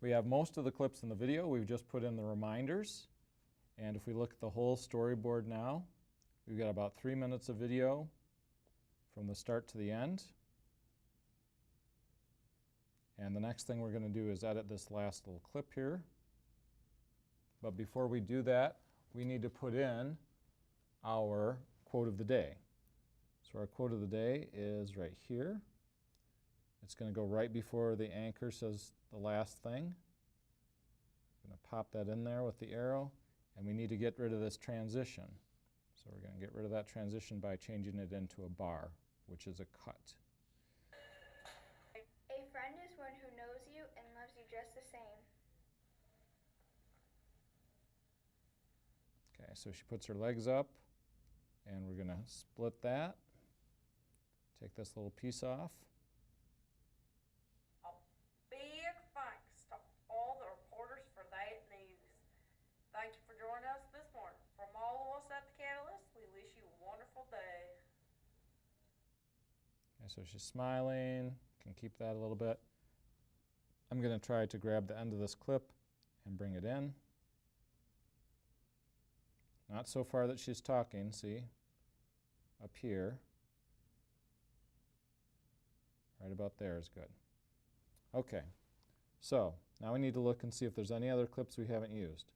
We have most of the clips in the video. We've just put in the reminders. And if we look at the whole storyboard now, we've got about 3 minutes of video from the start to the end. And the next thing we're going to do is edit this last little clip here. But before we do that, we need to put in our quote of the day. So our quote of the day is right here. It's going to go right before the anchor says the last thing. I'm going to pop that in there with the arrow, and we need to get rid of this transition. So we're going to get rid of that transition by changing it into a bar, which is a cut. A friend is one who knows you and loves you just the same. Okay, so she puts her legs up, and we're going to split that. Take this little piece off. A big thanks to all the reporters for that news. Thank you for joining us this morning. From all of us at The Catalyst, we wish you a wonderful day. Okay, so she's smiling. Can keep that a little bit. I'm going to try to grab the end of this clip and bring it in. Not so far that she's talking, see? Up here. Right about there is good. Okay, so now we need to look and see if there's any other clips we haven't used.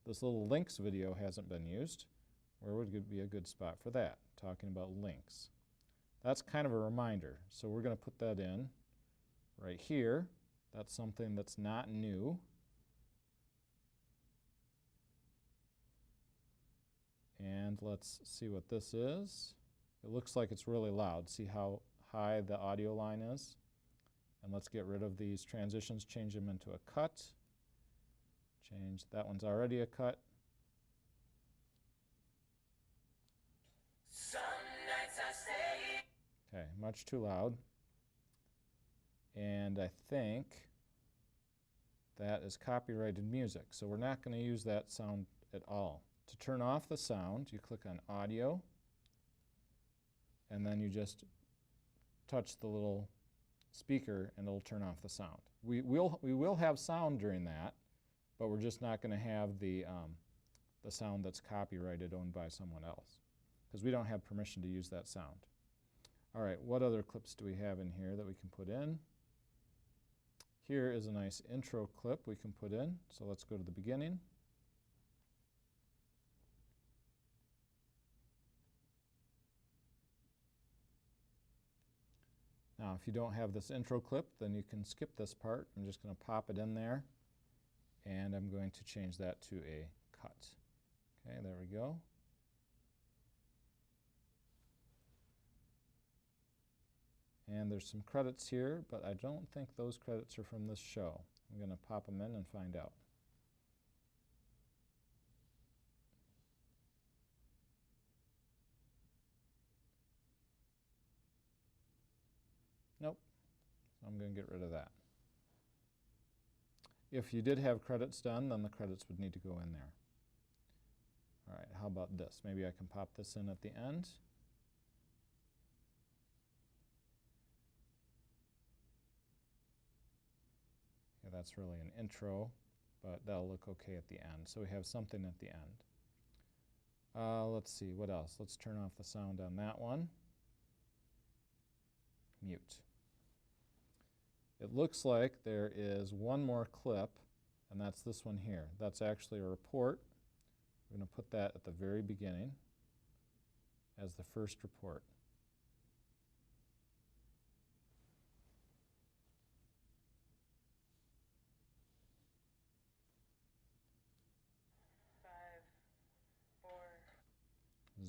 This little links video hasn't been used. Where would be a good spot for that? Talking about links. That's kind of a reminder. So we're going to put that in right here. That's something that's not new. And let's see what this is. It looks like it's really loud. See how high the audio line is? And let's get rid of these transitions, change them into a cut. Change, that one's already a cut. Some nights I stay. Okay, much too loud. And I think that is copyrighted music, so we're not going to use that sound at all. To turn off the sound, you click on Audio, and then you just touch the little speaker and it'll turn off the sound. We will have sound during that, but we're just not going to have the sound that's copyrighted, owned by someone else, because we don't have permission to use that sound. All right, what other clips do we have in here that we can put in? Here is a nice intro clip we can put in, so let's go to the beginning. Now, if you don't have this intro clip, then you can skip this part. I'm just going to pop it in there, and I'm going to change that to a cut. Okay, there we go. And there's some credits here, but I don't think those credits are from this show. I'm going to pop them in and find out. Nope. So I'm going to get rid of that. If you did have credits done, then the credits would need to go in there. All right, how about this? Maybe I can pop this in at the end. Yeah, that's really an intro, but that'll look okay at the end. So we have something at the end. Let's see, what else? Let's turn off the sound on that one. Mute. It looks like there is one more clip, and that's this one here. That's actually a report. We're going to put that at the very beginning as the first report.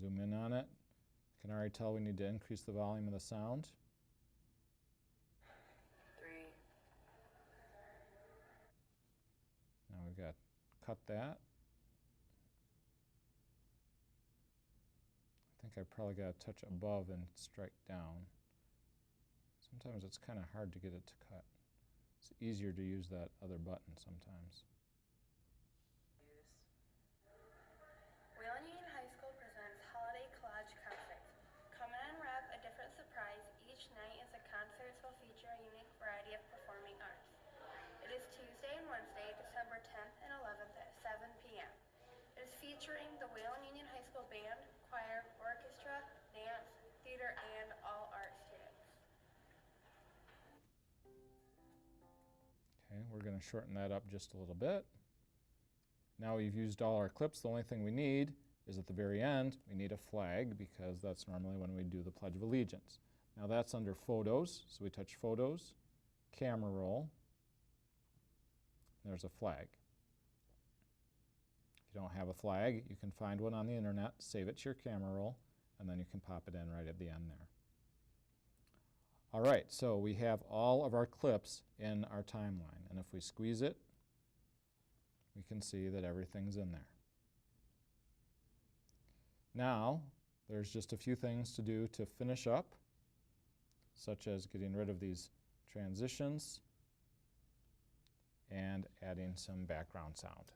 Zoom in on it. You can already tell we need to increase the volume of the sound. 3. Now we've got to cut that. I think I probably got to touch above and strike down. Sometimes it's kind of hard to get it to cut. It's easier to use that other button sometimes. Wheeling Union High School presents Holiday Collage Concerts. Come in and wrap a different surprise. Each night is a concert will feature a unique variety of performing arts. It is Tuesday and Wednesday we're going to shorten that up just a little bit. Now we've used all our clips. The only thing we need is at the very end, we need a flag because that's normally when we do the Pledge of Allegiance. Now that's under Photos, so we touch Photos, Camera Roll. There's a flag. If you don't have a flag, you can find one on the internet, save it to your camera roll, and then you can pop it in right at the end there. All right, so we have all of our clips in our timeline, and if we squeeze it, we can see that everything's in there. Now, there's just a few things to do to finish up, such as getting rid of these transitions and adding some background sound.